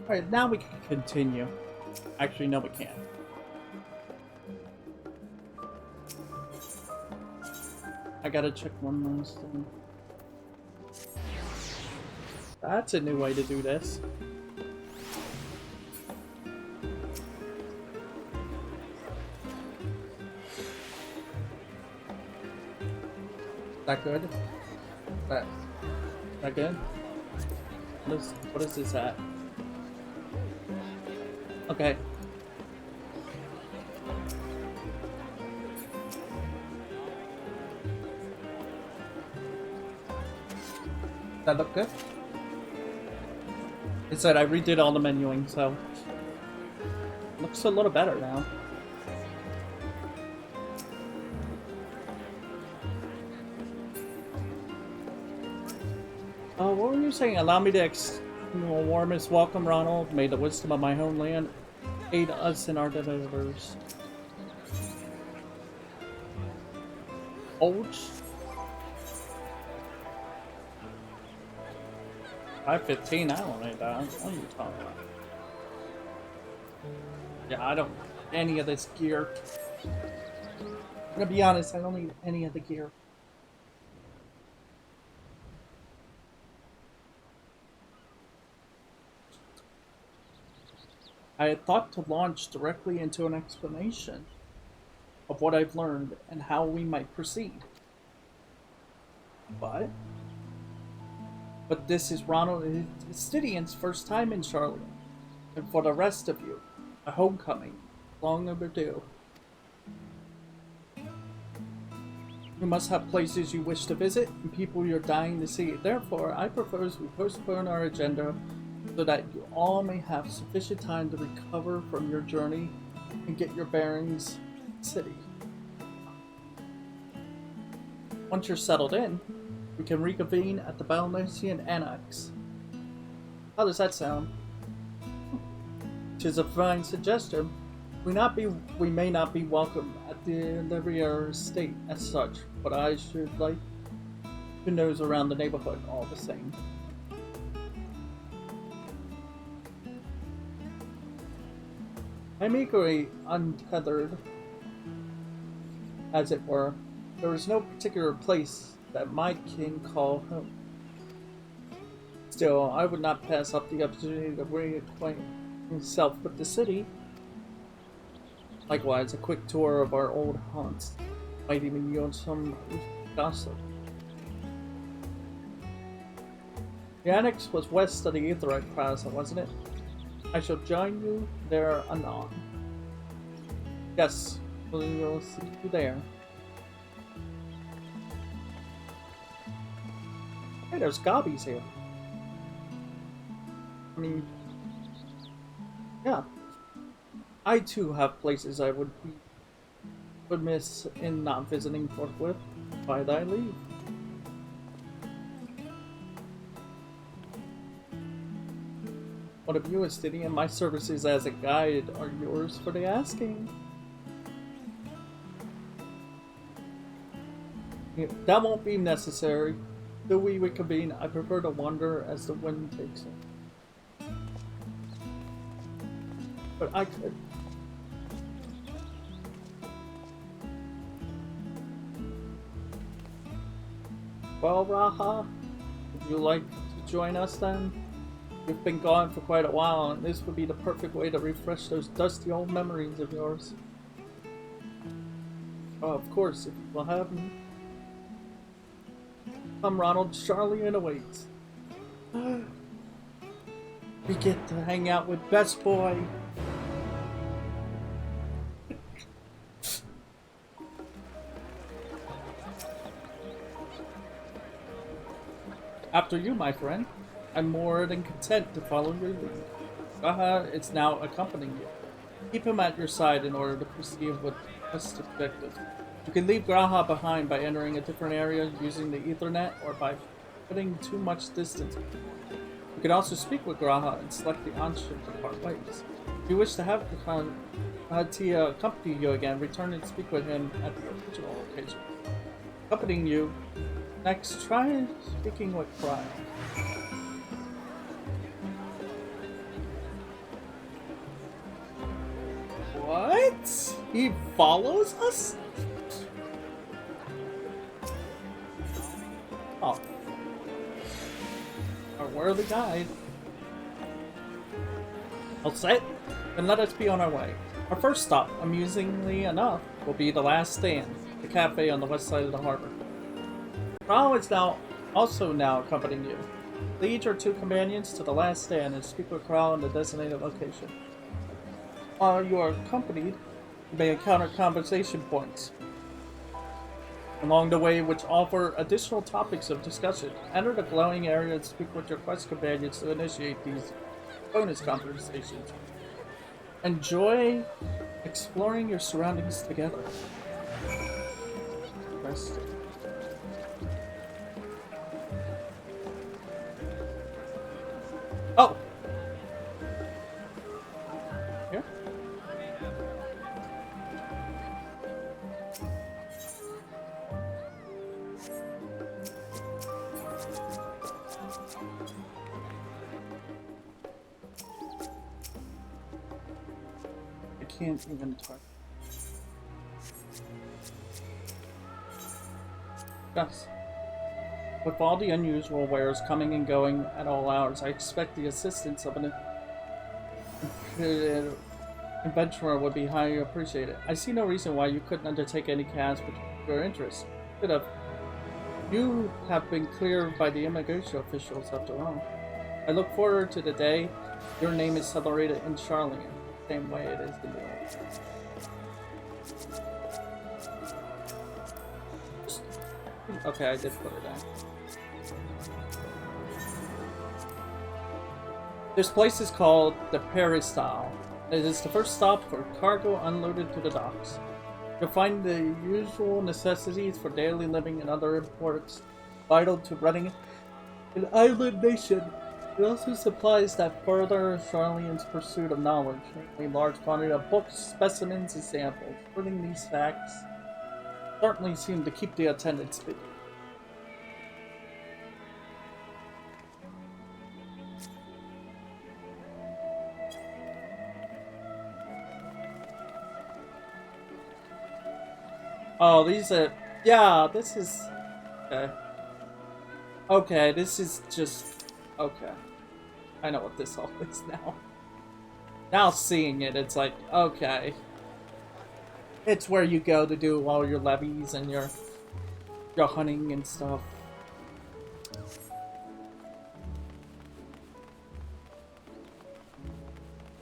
Alright, now we can continue. Actually, no, we can't. I gotta check one last thing. That's a new way to do this. That good? That good? What is this at? Okay. That look good? It said I redid all the menuing, so looks a little better now. What were you saying? Allow me to warmest welcome, Ronald. May the wisdom of my homeland aid us in our endeavors. Ouch. 515, I don't need that. What are you talking about? Yeah, I don't need any of this gear. I'm gonna be honest, I don't need any of the gear. I had thought to launch directly into an explanation of what I've learned and how we might proceed. But this is Ronald Estidian's first time in Charlotte, and for the rest of you, a homecoming, long overdue. You must have places you wish to visit and people you're dying to see. Therefore, I propose we postpone our agenda so that you all may have sufficient time to recover from your journey and get your bearings in the city. Once you're settled in, we can reconvene at the Balnesian Annex. How does that sound? Which is a fine suggestion. We may not be welcome at the Riviera estate as such, but I should like to nose around the neighborhood all the same. I'm equally untethered, as it were. There is no particular place that my kin call home. Still, I would not pass up the opportunity to reacquaint himself with the city. Likewise, a quick tour of our old haunts might even yield some gossip. The annex was west of the Aetherite Plaza, wasn't it? I shall join you there anon. Yes, we'll see you there. Hey, there's gobbies here. I mean, yeah. I too have places I would miss in not visiting forthwith by thy leave. What of you, Estidian? My services as a guide are yours for the asking. That won't be necessary. Till we reconvene, I prefer to wander as the wind takes it. But I could. Well, Raha, would you like to join us then? You've been gone for quite a while, and this would be the perfect way to refresh those dusty old memories of yours. Oh, of course, if you will have me. Come, Ronald, Charlie awaits. We get to hang out with Best Boy. After you, my friend. I'm more than content to follow your lead. Graha is now accompanying you. Keep him at your side in order to proceed with quest objectives. You can leave Graha behind by entering a different area using the Ethernet or by putting too much distance. You can also speak with Graha and select the option to part ways. If you wish to have Tia accompany you again, return and speak with him at the original location. Accompanying you, next try speaking with Cryo. He follows us? Oh. Our worthy guide. All set? Then let us be on our way. Our first stop, amusingly enough, will be the last stand, the cafe on the west side of the harbor. Rao is also now accompanying you. Lead your two companions to the last stand and speak with Krau in the designated location. While you are accompanied, you may encounter conversation points along the way which offer additional topics of discussion. Enter the glowing area and speak with your quest companions to initiate these bonus conversations. Enjoy exploring your surroundings together. Rest. Oh! Here? I can't even talk. Yes. With all the unusual wares coming and going at all hours, I expect the assistance of an adventurer would be highly appreciated. I see no reason why you couldn't undertake any tasks with your interest. You have been cleared by the immigration officials after all. I look forward to the day your name is celebrated in Charlene, the same way it is in the old. Okay, I did put it down. This place is called the Peristyle. It is the first stop for cargo unloaded to the docks. You'll find the usual necessities for daily living and other imports vital to running an island nation. It also supplies that further Charlene's pursuit of knowledge, namely large quantity of books, specimens, and samples. Putting these facts certainly seem to keep the attendance busy. Oh, these are... Yeah, this is... Okay. Okay, this is just... Okay. I know what this all is now. Now seeing it, it's like, okay. It's where you go to do all your levies and your hunting and stuff.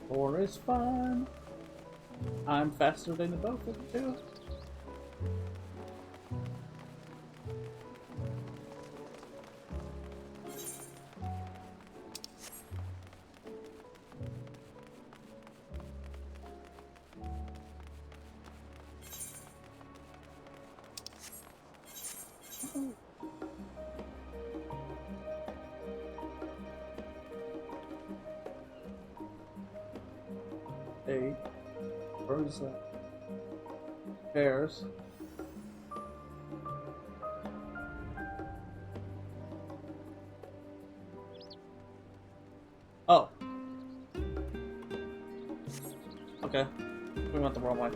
War is fun. I'm faster than the both of you. Hey, where is that? Bears. Oh. Okay. We went the wrong way.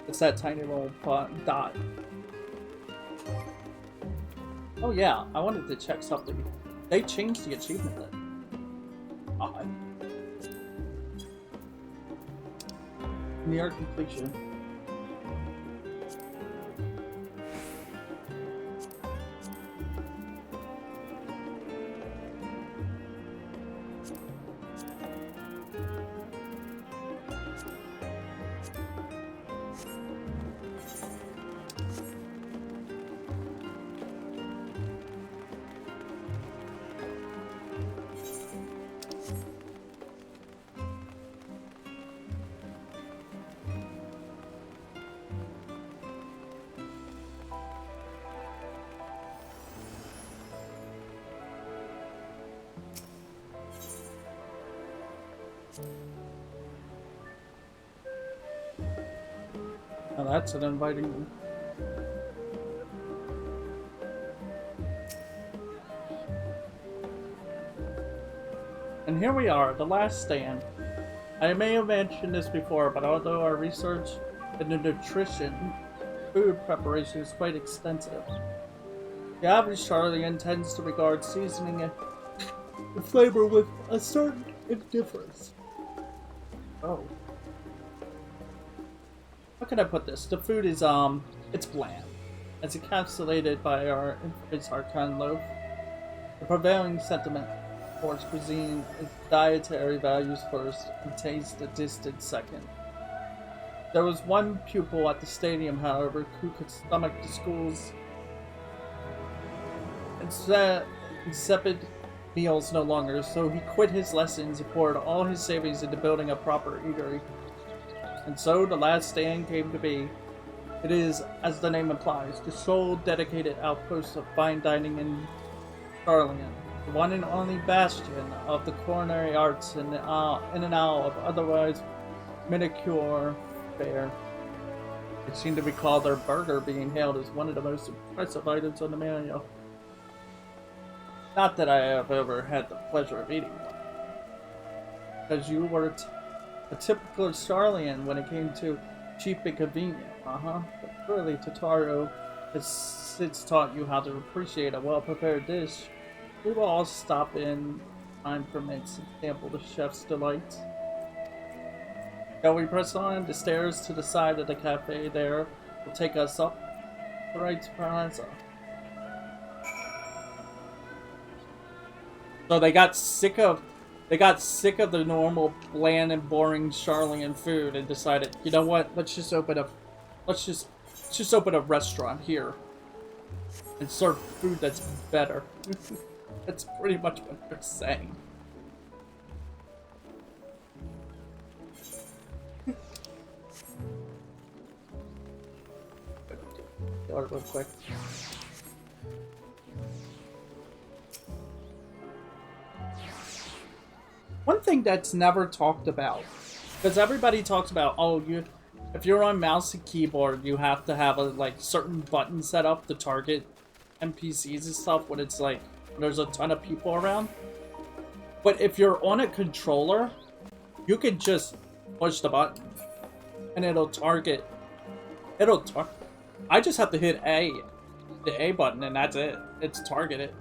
It's that tiny little dot. Oh yeah, I wanted to check something. They changed the achievement then. Odd. Near completion. Now that's an inviting one. And here we are, the last stand. I may have mentioned this before, but although our research into nutrition, food preparation is quite extensive, the average Charlian tends to regard seasoning and flavor with a certain indifference. Oh. How can I put this? The food is, it's bland. It's encapsulated by our infamous Archon loaf. The prevailing sentiment towards cuisine is dietary values first and taste a distant second. There was one pupil at the stadium, however, who could stomach the school's insipid meals no longer, so he quit his lessons and poured all his savings into building a proper eatery. And so the last stand came to be. It is, as the name implies, the sole dedicated outpost of fine dining in Charlian, the one and only bastion of the culinary arts in and out of otherwise manicure fare. It seemed to recall their burger being hailed as one of the most impressive items on the menu. Not that I have ever had the pleasure of eating one, because you were a typical Charlian when it came to cheap and convenient, but surely Totaro has since taught you how to appreciate a well-prepared dish. We will all stop in time permits and sample the chef's delights. Shall we press on? The stairs to the side of the cafe there will take us up the right plaza. So they got sick of the normal bland and boring Charlian food and decided, you know what? Let's just open a restaurant here and serve food that's better. That's pretty much what they're saying. Real quick. One thing that's never talked about, because everybody talks about, if you're on mouse and keyboard, you have to have a certain button set up to target NPCs and stuff when it's there's a ton of people around. But if you're on a controller, you can just push the button and it'll target. I just have to hit the A button, and that's it. It's targeted.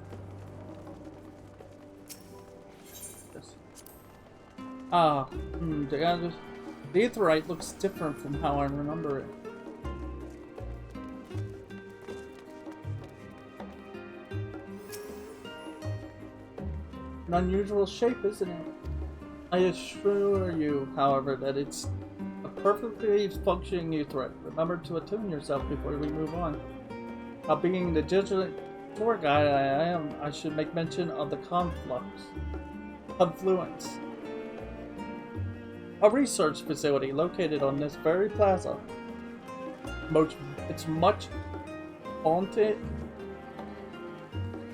The Aetherite looks different from how I remember it. An unusual shape, isn't it? I assure you, however, that it's a perfectly functioning Aetherite. Remember to attune yourself before we move on. Now, being the digital tour guide I am, I should make mention of the confluence. A research facility located on this very plaza. Its much vaunted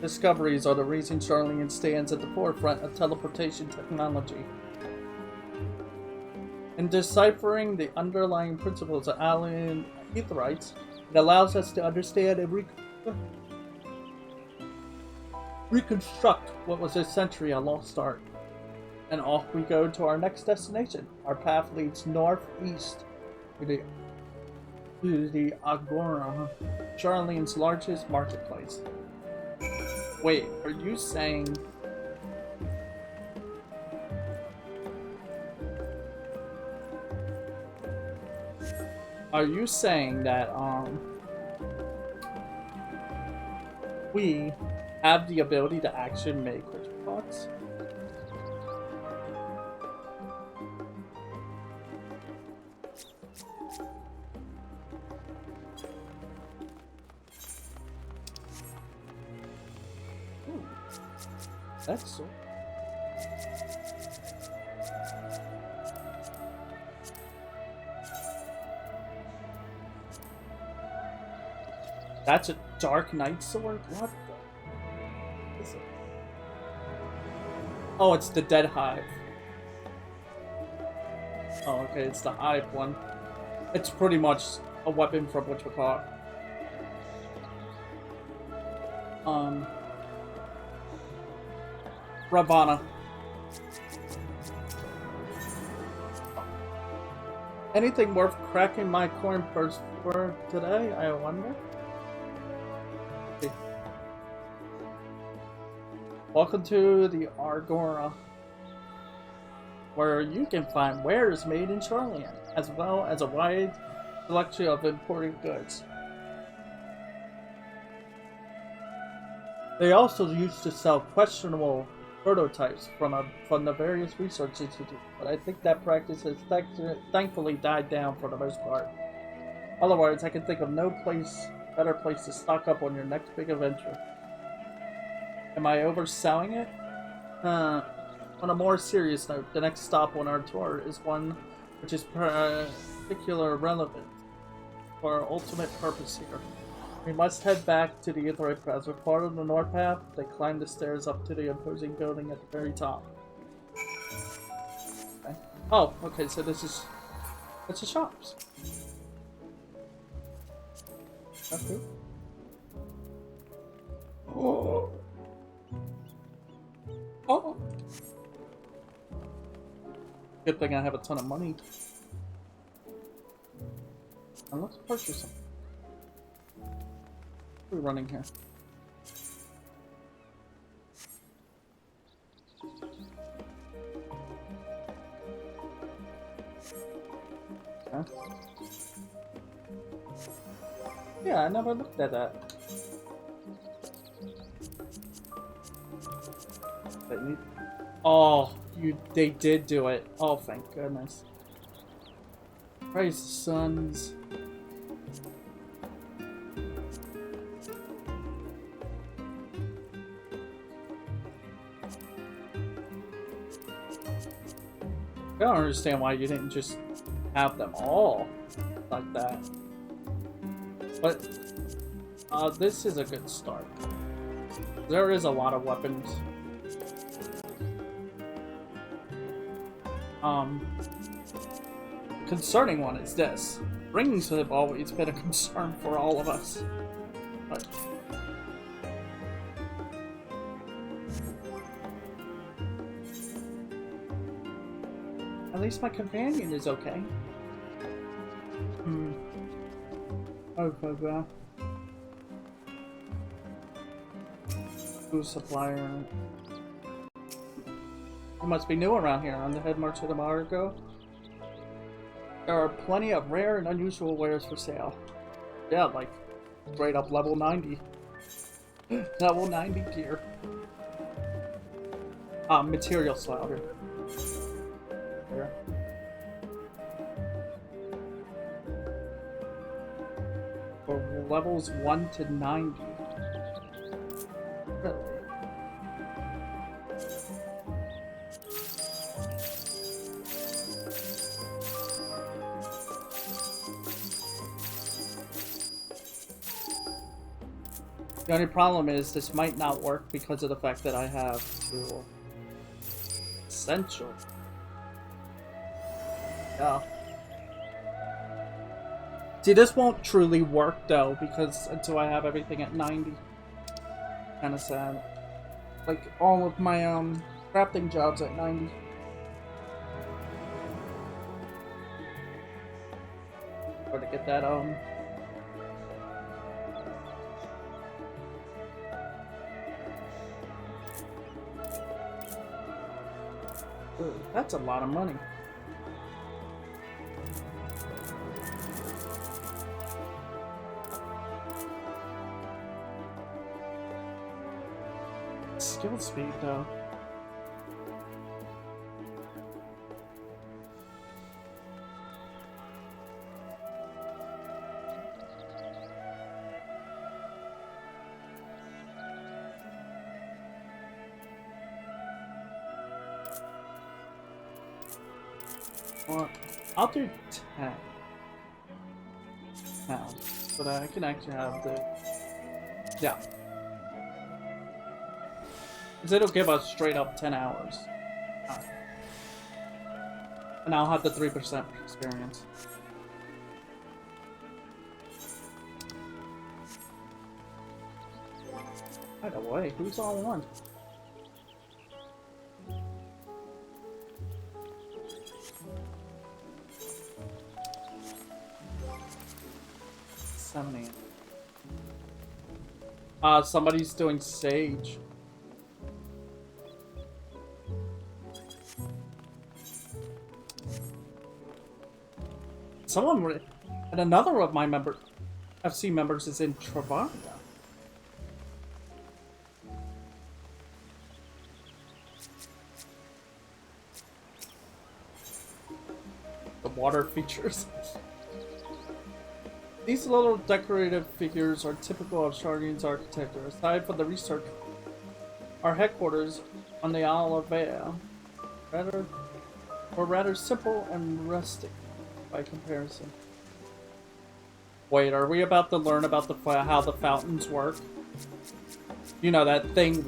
discoveries are the reason Charlian stands at the forefront of teleportation technology. In deciphering the underlying principles of alien Aetherites, it allows us to understand and reconstruct what was essentially a lost art. And off we go to our next destination. Our path leads northeast to the Agora, Charlian's largest marketplace. Wait, are you saying... Are you saying that, we have the ability to actually make ritual pots? That's so... That's a Dark Knight sword? What the... is it? Oh, it's the Dead Hive. Oh, okay, it's the Hive one. It's pretty much a weapon from whatchamacallit. Ravana. Anything worth cracking my coin purse for today, I wonder? Okay. Welcome to the Argora, where you can find wares made in Charlian, as well as a wide selection of imported goods. They also used to sell questionable prototypes from the various research institutes, but I think that practice has thankfully died down for the most part. Otherwise, I can think of no better place to stock up on your next big adventure. Am I overselling it? On a more serious note, the next stop on our tour is one which is particularly relevant for our ultimate purpose here. We must head back to the Aetheroid Pass. As part of the North Path, they climb the stairs up to the imposing building at the very top. Okay. Oh, okay, so it's the shops. Okay. Oh. Oh. Good thing I have a ton of money. And let's purchase them. We're running here. Okay. Yeah, I never looked at that. Oh, they did do it. Oh, thank goodness. Praise the suns. I don't understand why you didn't just have them all like that. But this is a good start. There is a lot of weapons. Concerning one is this. Rings have always been a concern for all of us. But at least my companion is okay. Okay, Food supplier. You must be new around here. On the head march of the Margo. There are plenty of rare and unusual wares for sale. Yeah, like straight up level 90. Level 90 gear. Material slot here. There. For levels 1 to 90. Really? The only problem is this might not work because of the fact that I have to essential. Yeah. See, this won't truly work though because until I have everything at 90. Kinda sad. Like all of my crafting jobs at 90. Or to get that Ooh, that's a lot of money. Skill speed, though. Well, I'll do 10 now, but I can actually have the... Yeah. Because it'll give us straight up 10 hours. And I'll have the 3% experience. By the way, who's all one? 7 a.m. Somebody's doing Sage. And another of my FC members is in Travaria. The water features. These little decorative figures are typical of Charlene's architecture. Aside from the research, our headquarters on the Lalafell were rather simple and rustic by comparison. Wait, are we about to learn about how the fountains work? You know, that thing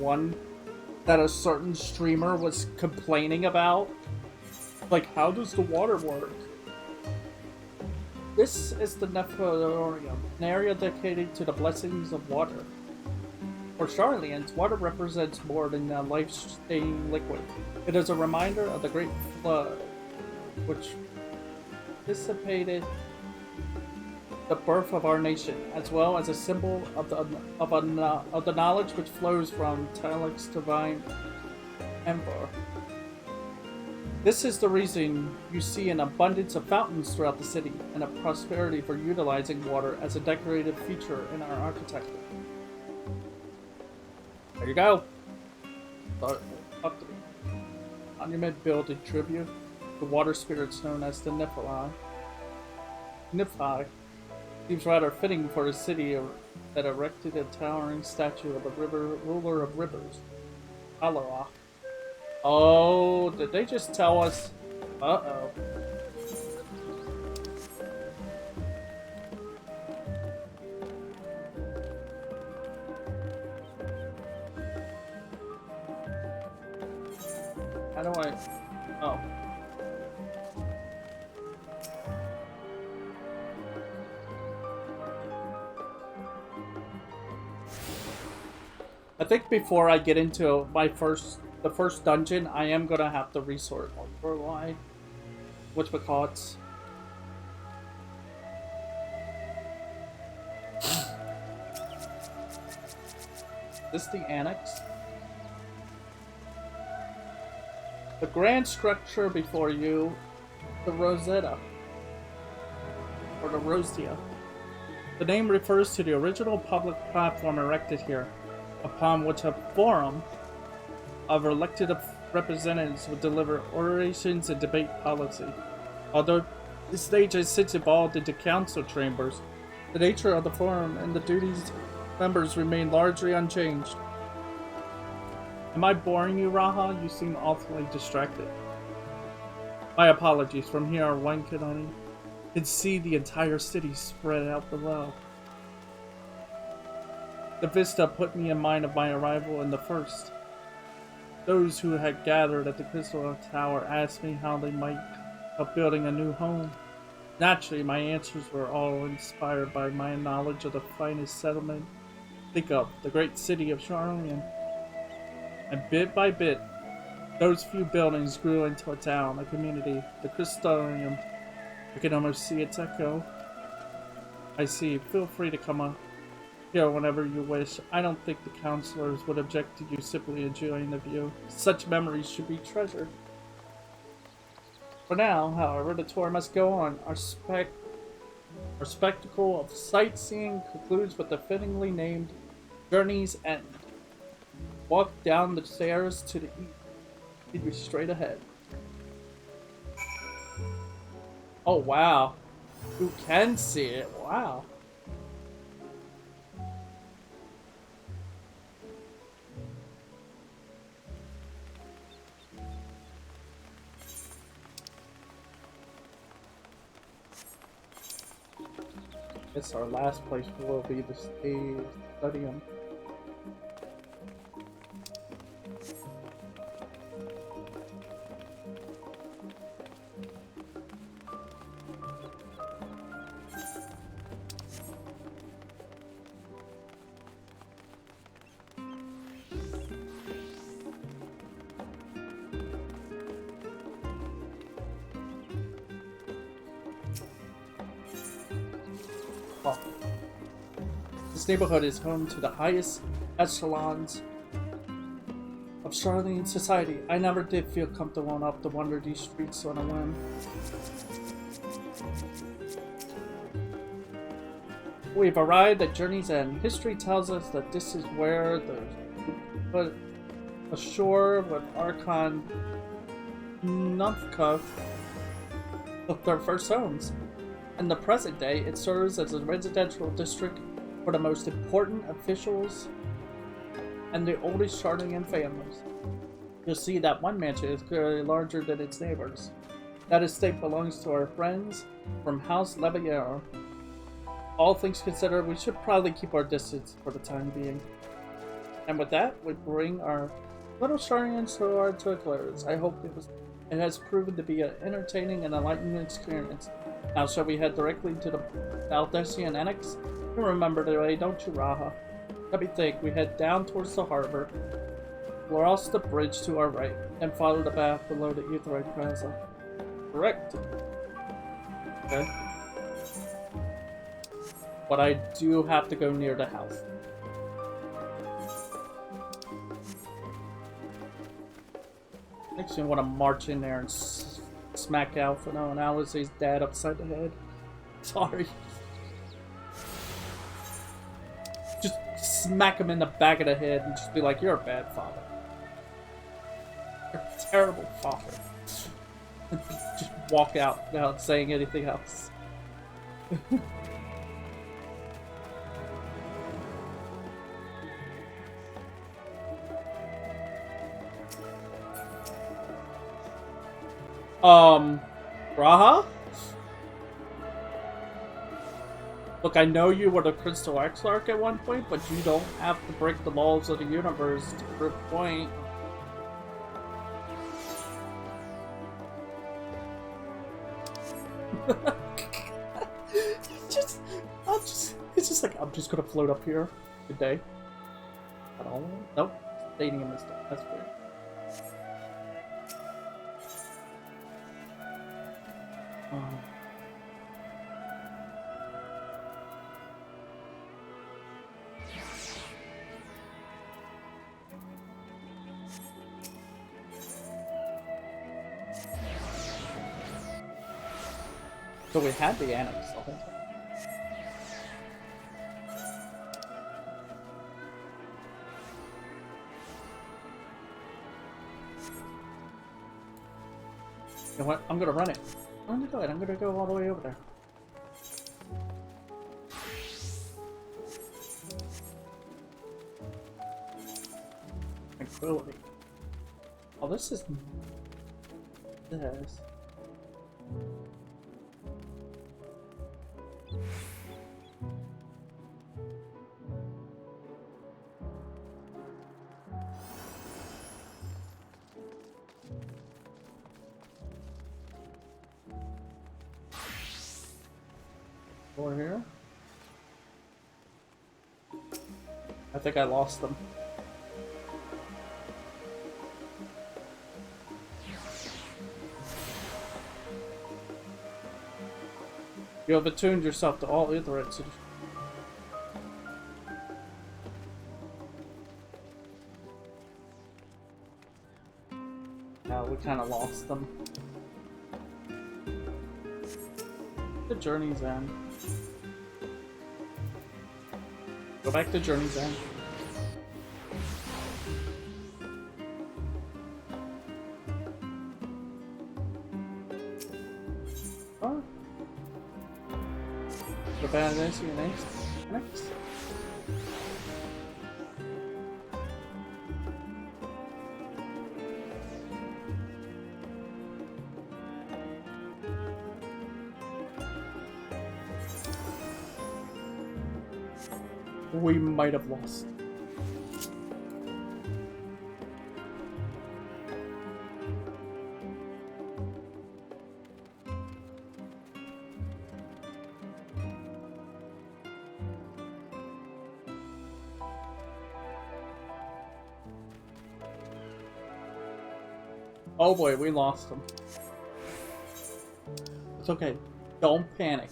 that a certain streamer was complaining about? Like, how does the water work? This is the Nephilorium, an area dedicated to the blessings of water. For Charlians, water represents more than a life-sustaining liquid. It is a reminder of the Great Flood, which dissipated the birth of our nation, as well as a symbol of the knowledge which flows from Talik's divine emperor. This is the reason you see an abundance of fountains throughout the city, and a prosperity for utilizing water as a decorative feature in our architecture. There you go. Monument built in tribute to water spirits known as the Nephi. Seems rather fitting for a city that erected a towering statue of the ruler of rivers, Alara. Oh, did they just tell us? Uh-oh. How do I... Oh. I think before I get into the first dungeon, I am gonna have to resort for whatchamacallits. Is this the annex? The grand structure before you, the Rosetta, or the Rosia. The name refers to the original public platform erected here, upon which a forum of elected representatives would deliver orations and debate policy. Although the stage has since evolved into council chambers, the nature of the forum and the duties of members remain largely unchanged. Am I boring you, Raha? You seem awfully distracted. My apologies. From here, one can see the entire city spread out below. The vista put me in mind of my arrival in the first. Those who had gathered at the Crystal Tower asked me how they might help building a new home. Naturally, my answers were all inspired by my knowledge of the finest settlement. Think of the great city of Charlian. And bit by bit, those few buildings grew into a town, a community, the Crystalium. You can almost see its echo. I see. Feel free to come up here whenever you wish. I don't think the counselors would object to you simply enjoying the view. Such memories should be treasured. For now, however, the tour must go on. Our spectacle of sightseeing concludes with the fittingly named Journey's End. Walk down the stairs to the east. Lead you straight ahead. Oh wow. You can see it. Wow. Guess our last place will be the stadium. This neighborhood is home to the highest echelons of Charlene society. I never did feel comfortable enough to wander these streets on a whim. We've arrived at Journey's End. History tells us that this is where the put ashore with Archon Nunthka of their first homes. In the present day, it serves as a residential district for the most important officials and the oldest Charlene families. You'll see that one mansion is clearly larger than its neighbors. That estate belongs to our friends from House Lavalier. All things considered, we should probably keep our distance for the time being. And with that, we bring our little Charlene tour to a close. I hope it has proven to be an entertaining and enlightening experience. Now, shall we head directly to the Valdesian Enix? You remember the way, don't you, Raha? Let me think. We head down towards the harbor. We'll cross the bridge to our right, and follow the path below the Aetheroid Plaza. Correct. Okay. But I do have to go near the house. Makes me want to march in there and smack Alpha and Alice's dad upside the head. Sorry. Just smack him in the back of the head and just be like, you're a bad father. You're a terrible father. And just walk out without saying anything else. Raha? Look, I know you were the Crystal Exarch at one point, but you don't have to break the laws of the universe to prove a point. It's just like, I'm just gonna float up here. Good day. At all? Nope. Dating him is done. That's weird. So we had the Enix the whole time. You know what? I'm gonna run it. I'm gonna do it. I'm gonna go all the way over there. Tranquility. Oh, this is... this. Over here. I think I lost them. You have attuned yourself to all Aetheroids. Now we kind of lost them. The Journey's End. Go back to Journey's End. Oh. Go back to this, next. We might have lost. Oh boy, we lost him. It's okay. Don't panic.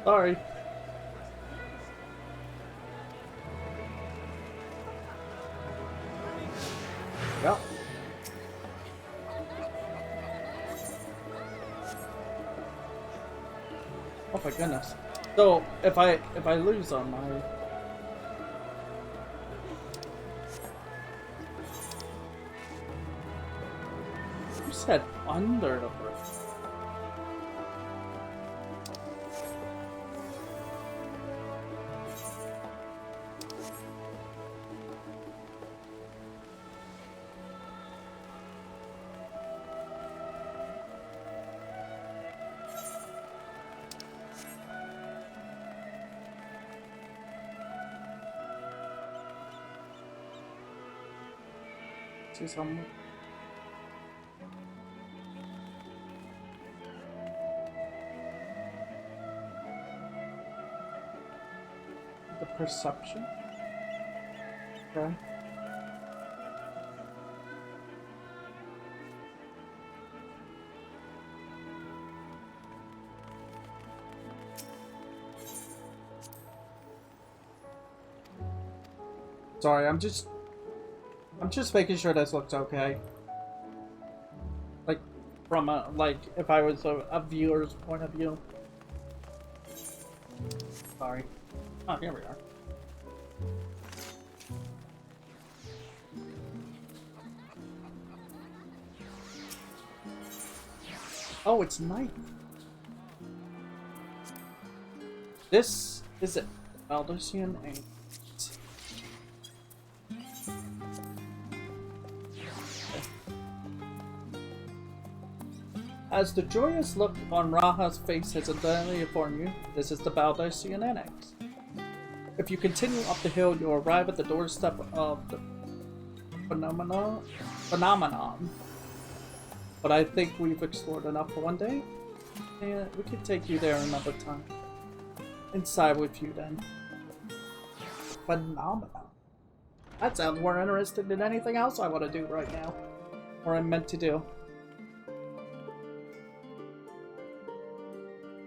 Sorry. Yep. Oh my goodness. So if I lose on my you said under the bridge. See some. The perception. Okay. Sorry, I'm just making sure this looks okay. Like, from a, like, if I was a viewer's point of view. Sorry. Oh, here we are. Oh, it's night. This is it. Baldurcian 8. As the joyous look on Raha's face has undoubtedly informed you, this is the Baldurcian Enix. If you continue up the hill, you'll arrive at the doorstep of the phenomenon. But I think we've explored enough for one day. And we could take you there another time. Inside with you then. Phenomenon. That sounds more interesting than anything else I want to do right now. Or I'm meant to do.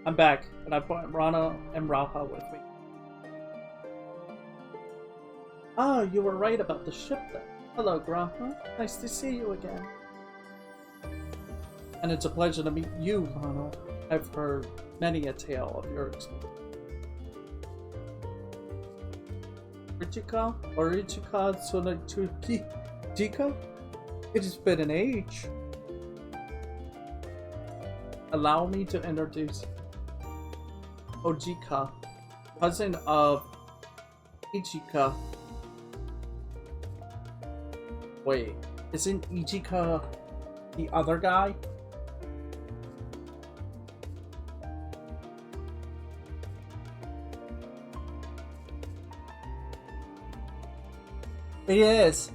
I'm back, and I brought Rana and Raha with me. Ah, you were right about the ship then. Hello, Graha. Nice to see you again. And it's a pleasure to meet you, Rana. I've heard many a tale of your experience. Orichika Tsunatsuki Jika? It has been an age. Allow me to introduce Ojika, cousin of Ichika. Wait, isn't Ichika the other guy? He is.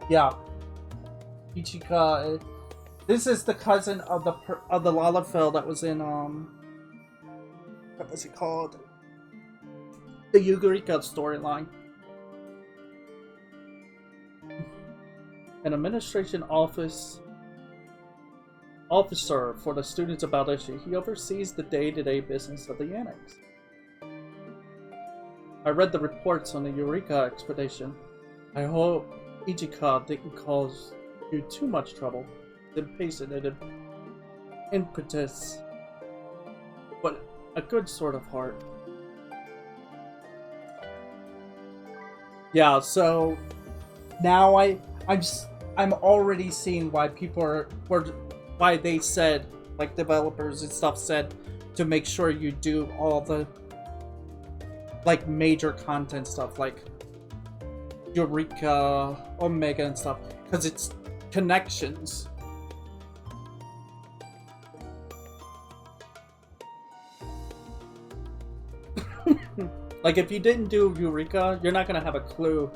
Yeah, Ichika. This is the cousin of the Lalafell that was in what was it called? The Yugurika storyline. An administration officer for the students of Baldeshi. He oversees the day-to-day business of the Enix. I read the reports on the Eureka expedition. I hope Ichika didn't cause you too much trouble. Impatient and impetus, but a good sort of heart. Yeah, so now I'm already seeing why people why they said, like developers and stuff said, to make sure you do all the like major content stuff like Eureka, Omega and stuff, because it's connections. Like if you didn't do Eureka, you're not gonna have a clue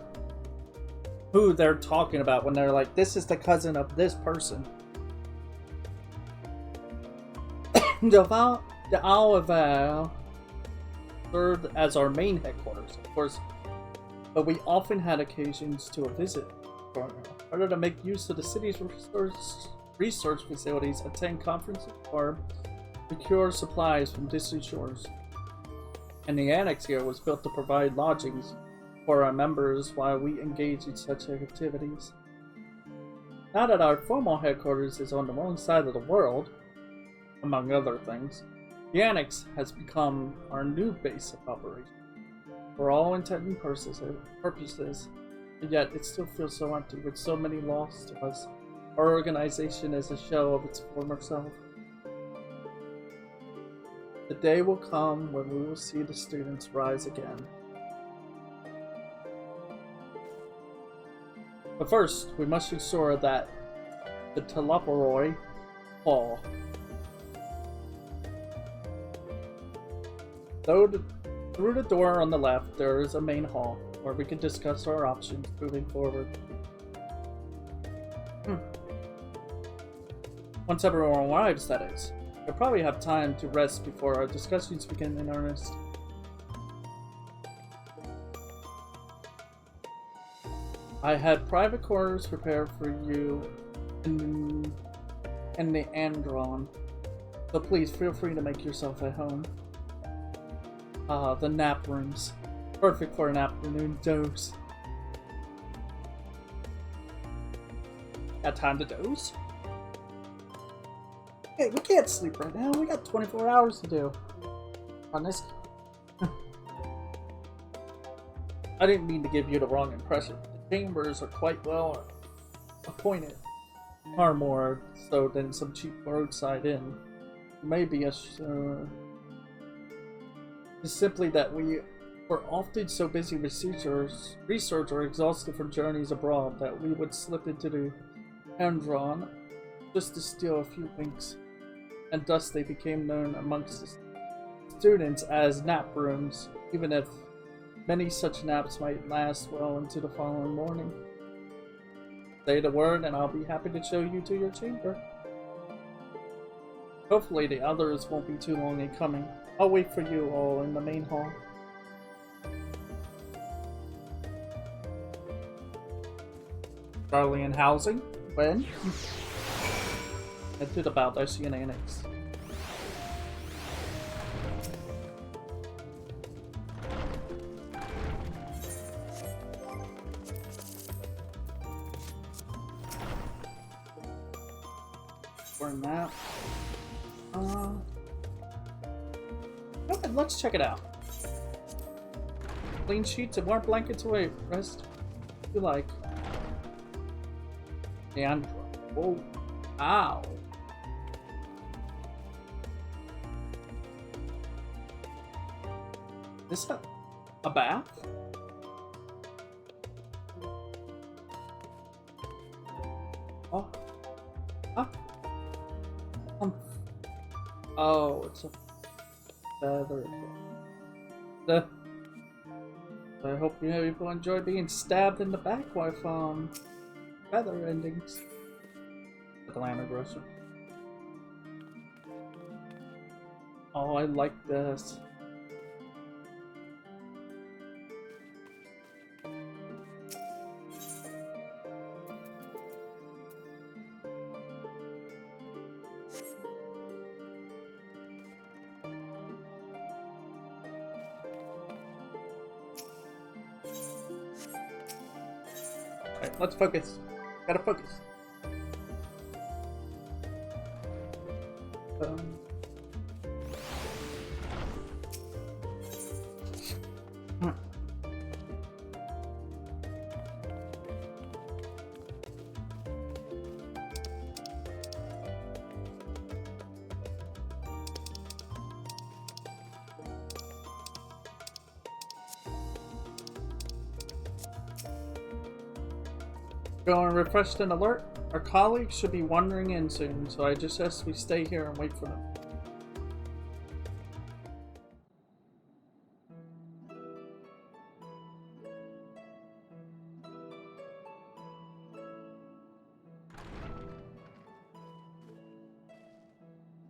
who they're talking about when they're like, this is the cousin of this person. The Lalafell served as our main headquarters. Of course, but we often had occasions to visit. In order to make use of the city's research facilities, attend conferences, or procure supplies from distant shores. And the annex here was built to provide lodgings for our members while we engage in such activities. Now that our formal headquarters is on the wrong side of the world, among other things, the annex has become our new base of operation. For all intents and purposes, and yet it still feels so empty with so many lost to us. Our organization is a shell of its former self. The day will come when we will see the students rise again. But first, we must ensure that the Lalafell fall. Through the door on the left, there is a main hall where we can discuss our options moving forward. Once everyone arrives, that is. We'll probably have time to rest before our discussions begin in earnest. I had private quarters prepared for you in the Andron, so please feel free to make yourself at home. The nap rooms. Perfect for an afternoon dose. Got time to dose? Hey, we can't sleep right now. We got 24 hours to do on this. I didn't mean to give you the wrong impression. The chambers are quite well appointed. Far more so than some cheap roadside inn. Maybe it's simply that we were often so busy with research or exhausted from journeys abroad that we would slip into the Andron just to steal a few winks, and thus they became known amongst the students as nap rooms, even if many such naps might last well into the following morning. Say the word and I'll be happy to show you to your chamber. Hopefully the others won't be too long in coming. I'll wait for you all in the main hall. Charlie and housing? When? Head to the Baldessian Annex. For a map. Okay, let's check it out. Clean sheets and warm blankets away. Rest if you like. And whoa. Ow. Is this a bath? Oh. Huh? Oh, it's a feather. I hope you enjoy being stabbed in the back with feather endings. The glamour grocer. Oh, I like this. Alright, let's focus. Gotta focus. Feeling refreshed and alert? Our colleagues should be wandering in soon, so I just ask we stay here and wait for them.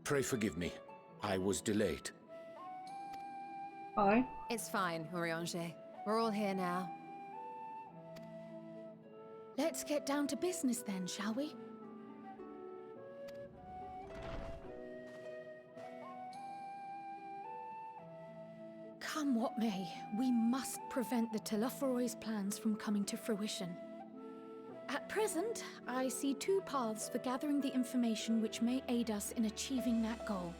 Pray forgive me. I was delayed. Hi. It's fine, Oriange. We're all here now. Let's get down to business then, shall we? Come what may, we must prevent the Telophoroid's plans from coming to fruition. At present, I see two paths for gathering the information which may aid us in achieving that goal.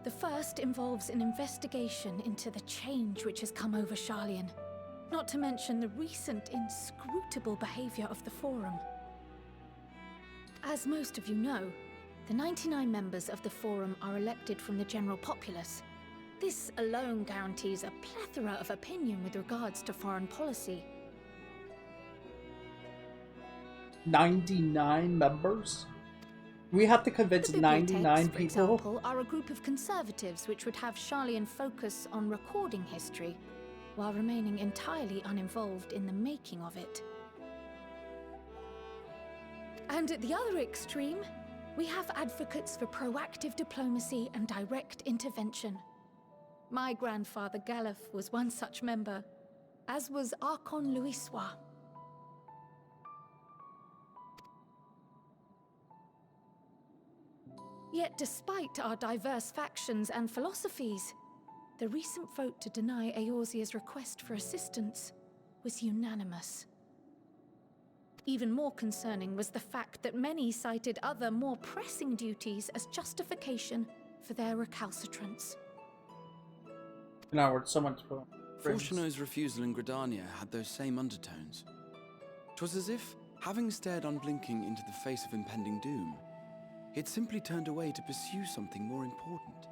The first involves an investigation into the change which has come over Sharlayan, not to mention the recent inscrutable behavior of the Forum. As most of you know, the 99 members of the Forum are elected from the general populace. This alone guarantees a plethora of opinion with regards to foreign policy. 99 members? We have to convince The 99 bibliotheques, for people? example, are a group of conservatives which would have Sharlayan focus on recording history, while remaining entirely uninvolved in the making of it. And at the other extreme, we have advocates for proactive diplomacy and direct intervention. My grandfather Galef was one such member, as was Archon Louisois. Yet despite our diverse factions and philosophies, the recent vote to deny Eorzea's request for assistance was unanimous. Even more concerning was the fact that many cited other, more pressing duties as justification for their recalcitrance. In other words, so much for Fortuno's refusal in Gridania had those same undertones. 'Twas as if, having stared unblinking into the face of impending doom, he had simply turned away to pursue something more important.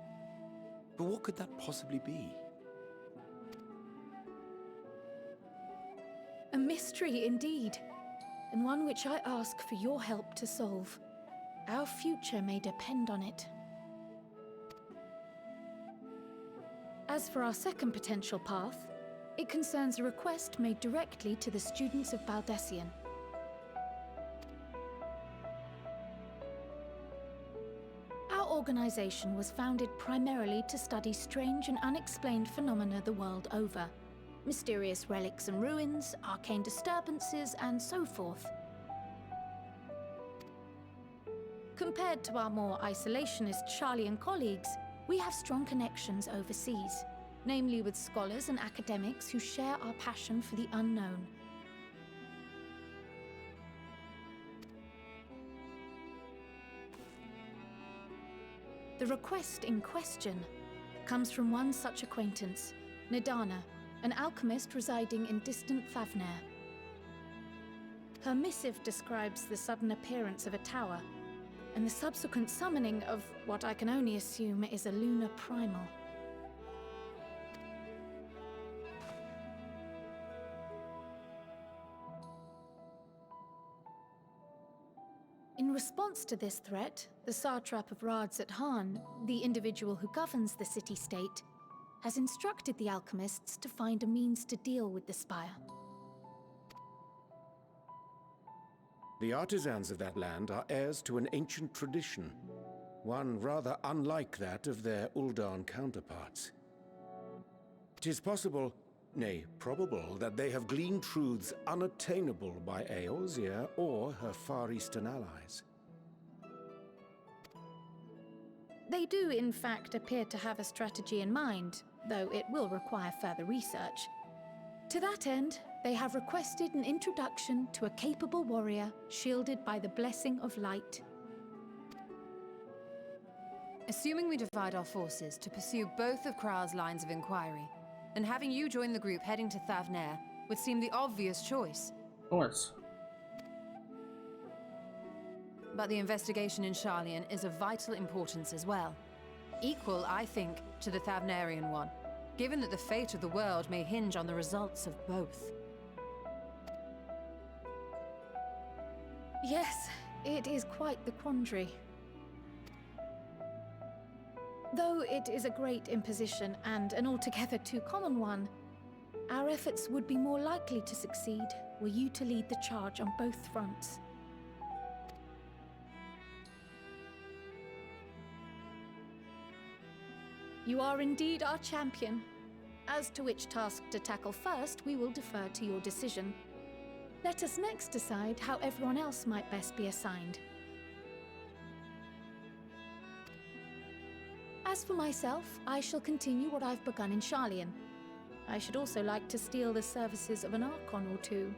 But what could that possibly be? A mystery indeed, and one which I ask for your help to solve. Our future may depend on it. As for our second potential path, it concerns a request made directly to the students of Baldessian. Our organization was founded primarily to study strange and unexplained phenomena the world over. Mysterious relics and ruins, arcane disturbances, and so forth. Compared to our more isolationist Sharlayan colleagues, we have strong connections overseas, namely with scholars and academics who share our passion for the unknown. The request in question comes from one such acquaintance, Nadana, an alchemist residing in distant Thavnair. Her missive describes the sudden appearance of a tower, and the subsequent summoning of what I can only assume is a lunar primal. In response to this threat, the satrap of Radzat-Han, the individual who governs the city-state, has instructed the alchemists to find a means to deal with the spire. The artisans of that land are heirs to an ancient tradition, one rather unlike that of their Uldan counterparts. It is possible, nay, probable, that they have gleaned truths unattainable by Eorzea or her Far Eastern allies. They do, in fact, appear to have a strategy in mind, though it will require further research. To that end, they have requested an introduction to a capable warrior shielded by the blessing of light. Assuming we divide our forces to pursue both of Kral's lines of inquiry, then having you join the group heading to Thavnair would seem the obvious choice. Of course. But the investigation in Sharlayan is of vital importance as well. Equal, I think, to the Thavnairian one, given that the fate of the world may hinge on the results of both. Yes, it is quite the quandary. Though it is a great imposition and an altogether too common one, Our efforts would be more likely to succeed were you to lead the charge on both fronts. You are indeed our champion. As to which task to tackle first, we will defer to your decision. Let us next decide how everyone else might best be assigned. As for myself, I shall continue what I've begun in Charlian. I should also like to steal the services of an Archon or two.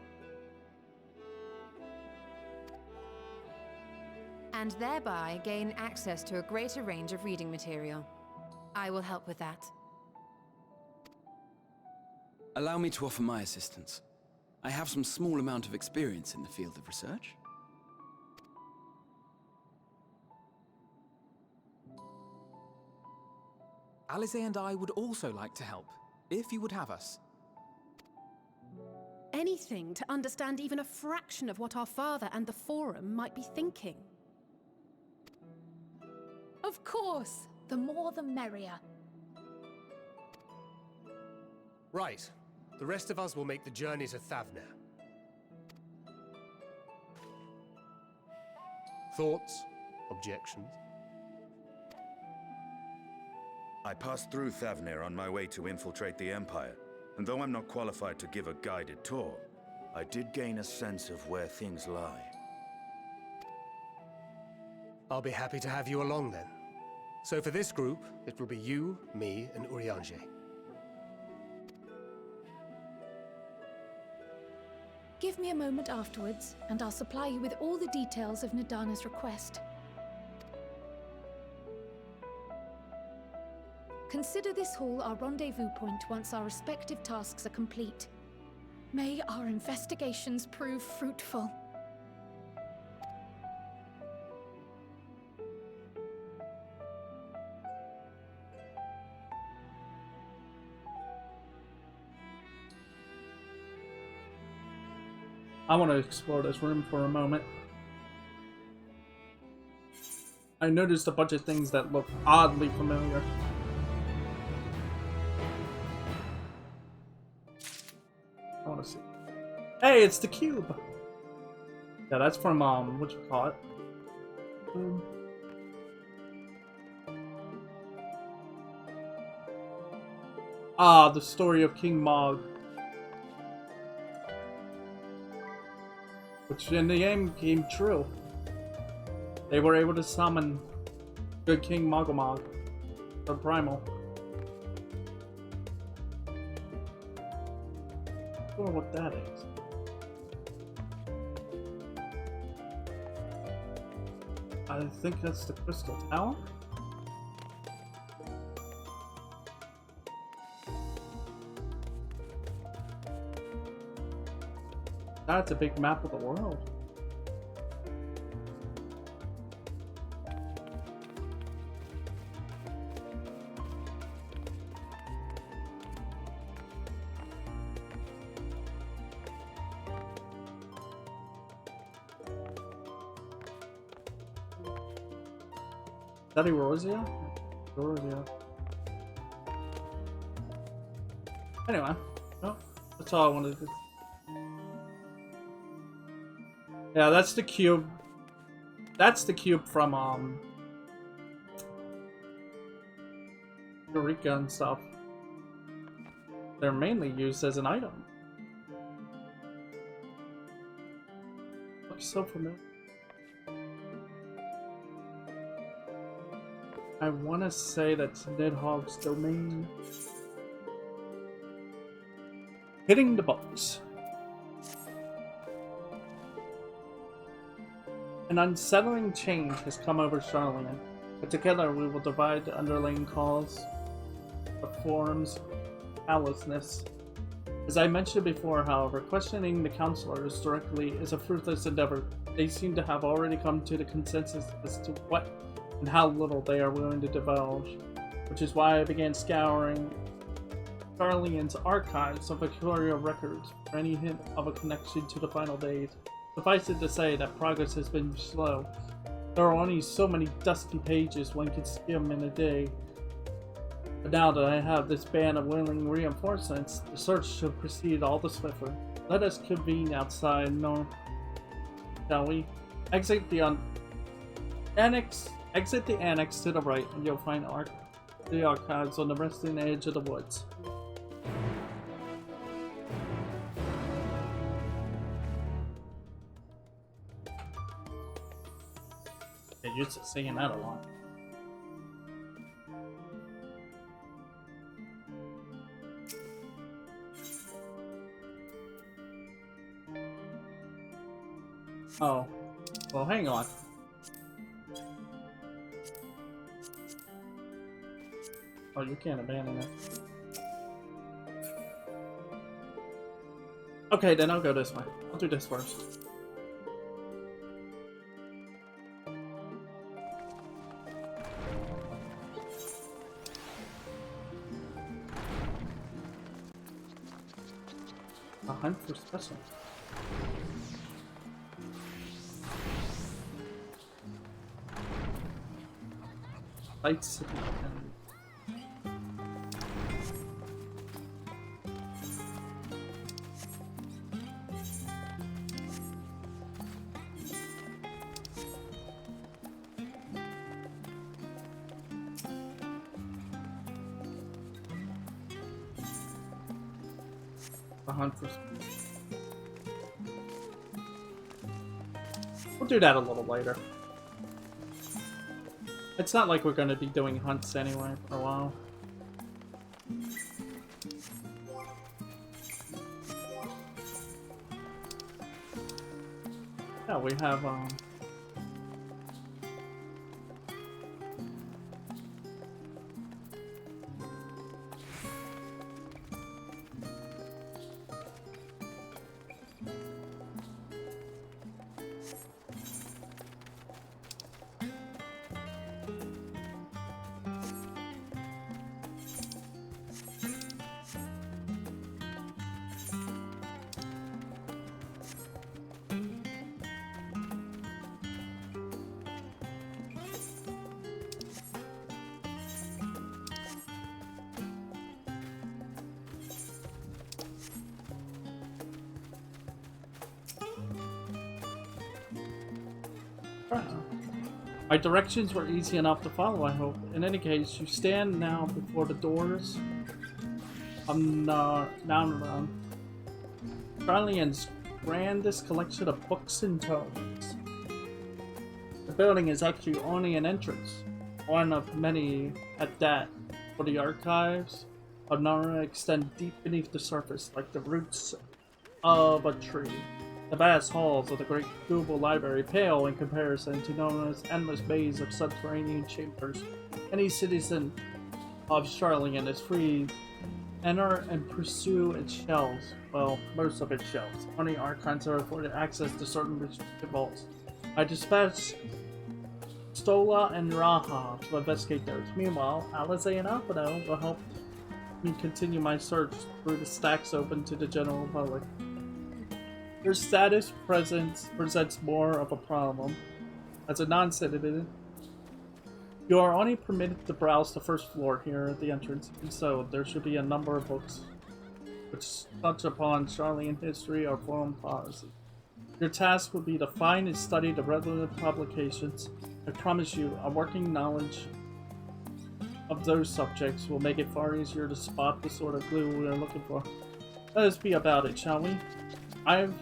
And thereby gain access to a greater range of reading material. I will help with that. Allow me to offer my assistance. I have some small amount of experience in the field of research. Alize and I would also like to help, if you would have us. Anything to understand even a fraction of what our father and the Forum might be thinking. Of course, the more the merrier. Right. The rest of us will make the journey to Thavner. Thoughts? Objections? I passed through Thavner on my way to infiltrate the Empire, and though I'm not qualified to give a guided tour, I did gain a sense of where things lie. I'll be happy to have you along then. So for this group, it will be you, me, and Urianger. Give me a moment afterwards, and I'll supply you with all the details of Nadana's request. Consider this hall our rendezvous point once our respective tasks are complete. May our investigations prove fruitful. I want to explore this room for a moment. I noticed a bunch of things that look oddly familiar. I want to see. Hey, it's the cube! Yeah, that's from, what you call it? The story of King Mog. Which in the game came true. They were able to summon good King Mogomog, the Primal. I don't know what that is. I think that's the Crystal Tower. That's a big map of the world. Is that Erosia? Erosia. Anyway, no, that's all I wanted to do. Yeah, that's the cube. That's the cube from Eureka and stuff. They're mainly used as an item. Looks so familiar. I want to say that's Nidhogg's domain. Hitting the box. An unsettling change has come over Charlian, but together we will divide the underlying cause of Forum's callousness. As I mentioned before, however, questioning the counselors directly is a fruitless endeavor. They seem to have already come to the consensus as to what and how little they are willing to divulge, which is why I began scouring Charlian's archives of Victoria records for any hint of a connection to the final days. Suffice it to say that progress has been slow. There are only so many dusty pages one can skim in a day. But now that I have this band of willing reinforcements, the search should proceed all the swifter. Let us convene outside, no, shall we? Exit the annex to the right, and you'll find the archives on the western edge of the woods. They used to singing that a lot. Oh, well, hang on. Oh, you can't abandon it. Okay, then I'll go this way. I'll do this first. A hunt for specimens. Lights. A hunt for. We'll do that a little later. It's not like we're going to be doing hunts anyway for a while. Yeah, we have my directions were easy enough to follow, I hope. In any case, you stand now before the doors on down around Charlian's grandest collection of books and tomes. The building is actually only an entrance, one of many at that, for the archives of Nara extend deep beneath the surface like the roots of a tree. The vast halls of the great Google Library pale in comparison to Nora's endless maze of subterranean chambers. Any citizen of Charlian is free to enter and pursue its shelves. Well, most of its shelves. Only archives are afforded access to certain restricted vaults. I dispatched Stola and Raha to investigate those. Meanwhile, Alize and Alpino will help me continue my search through the stacks open to the general public. Your status presents more of a problem. As a non-citizen, you are only permitted to browse the first floor here at the entrance, and so there should be a number of books which touch upon Charlian history or foreign policy. Your task will be to find and study the relevant publications. I promise you, a working knowledge of those subjects will make it far easier to spot the sort of glue we are looking for. Let us be about it, shall we? I've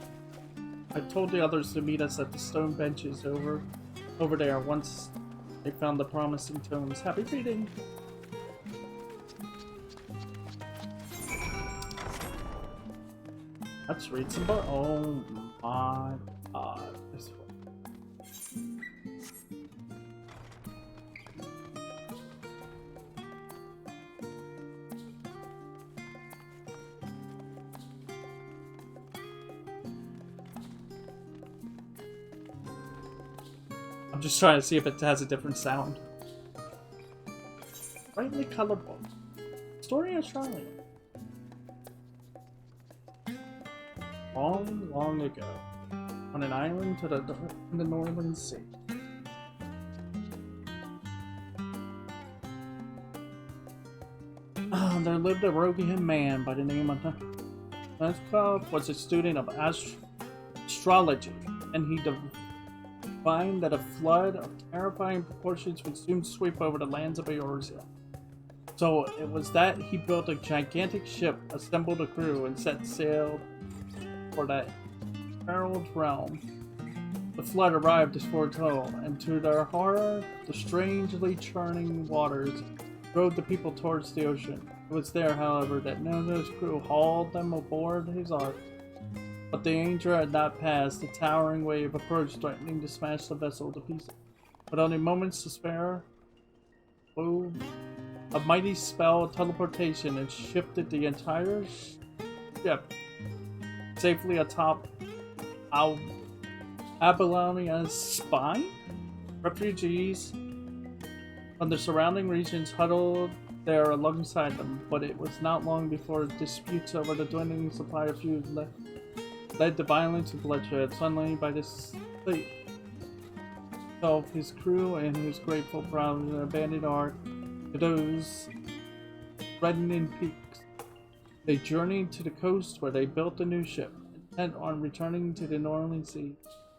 told the others to meet us at the stone benches over there once they found the promising tomes. Happy reading! Let's read some books. Oh my god. This one. I'm just trying to see if it has a different sound. Brightly colored book. Story of Charlian. Long, long ago, on an island in the northern sea. There lived a Rogian man by the name of Neskov, was a student of astrology, and he divined that a flood of terrifying proportions would soon sweep over the lands of Eorzea. So it was that he built a gigantic ship, assembled a crew, and set sail for that periled realm. The flood arrived as foretold, and to their horror, the strangely churning waters drove the people towards the ocean. It was there, however, that Nono's crew hauled them aboard his ark. But the danger had not passed. The towering wave approached, threatening to smash the vessel to pieces. But only moments to spare, a mighty spell of teleportation and shifted the entire ship safely atop Abylonia's spine. Refugees from the surrounding regions huddled there alongside them, but it was not long before disputes over the dwindling supply of food led to violence and bloodshed. Suddenly, by this fate, his crew and his grateful proud abandoned ark to those reddening peaks. They journeyed to the coast where they built a new ship, intent on returning to the northern sea.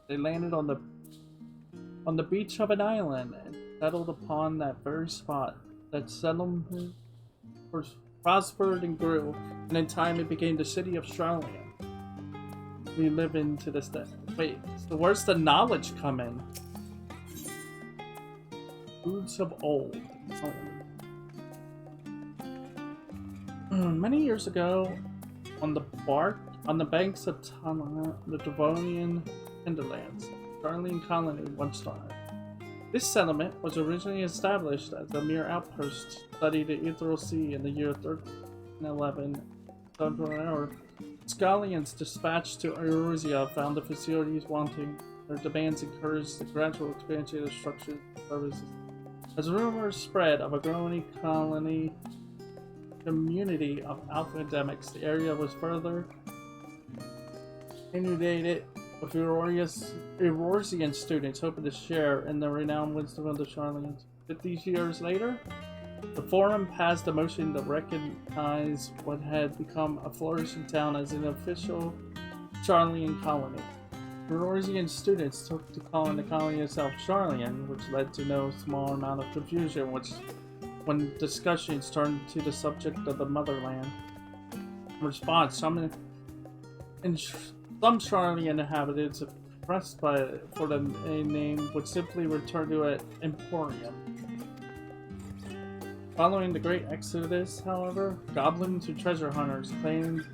They landed on the beach of an island and settled upon that very spot. That settlement prospered and grew, and in time it became the city of Charlian. We live into this day. Wait, so where's the knowledge come in? Foods of old. Many years ago, on the banks of the Devonian hinterlands, Charlian colony once thrived. This settlement was originally established as a mere outpost to study the Ethereal Sea in the year 1311. Scallions dispatched to Eorzea found the facilities wanting. Their demands encouraged the gradual expansion of structures and services. As rumors spread of a growing community of academics, the area was further inundated with Eorzean students hoping to share in the renowned wisdom of the Charlians. 50 years later, the Forum passed a motion to recognize what had become a flourishing town as an official Charlian colony. Eorzean students took to calling the colony itself Charlian, which led to no small amount of confusion when discussions turned to the subject of the motherland. In response, some Charlian inhabitants, pressed for the name, would simply return to it Emporium. Following the Great Exodus, however, goblins and treasure hunters claimed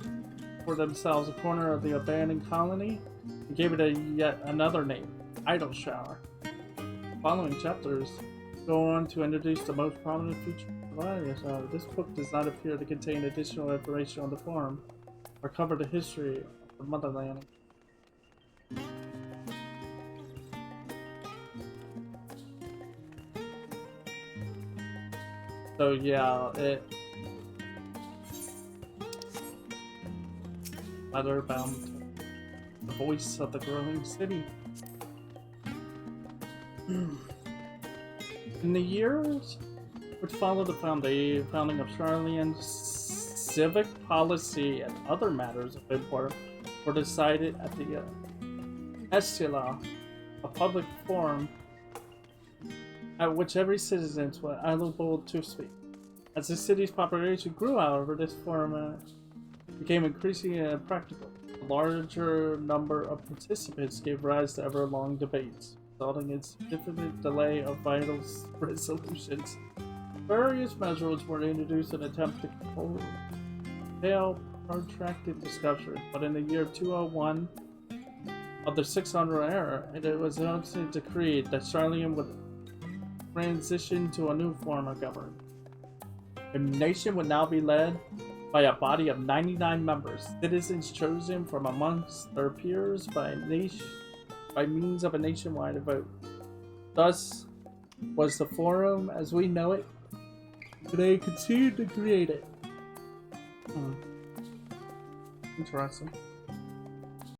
for themselves a corner of the abandoned colony and gave it yet another name, Idle Shower. Following chapters go on to introduce the most prominent feature of Idle Shower. This book does not appear to contain additional information on the forum or cover the history of the motherland. So yeah, letter bound the voice of the growing city. In the years which followed the founding of Charlian, civic policy and other matters of import were decided at the Estila, a public forum at which every citizen was eligible to speak. As the city's population grew, however, this forum became increasingly practical. A larger number of participants gave rise to ever-long debates, resulting in significant delay of vital resolutions. Various measures were introduced in an attempt to curtail protracted discussion, but in the year 201 of the 600 era, it was eventually decreed that Charlian would transition to a new form of government. The nation would now be led by a body of 99 members, citizens chosen from amongst their peers by means of a nationwide vote. Thus was the forum as we know it. They continued to create it. Interesting.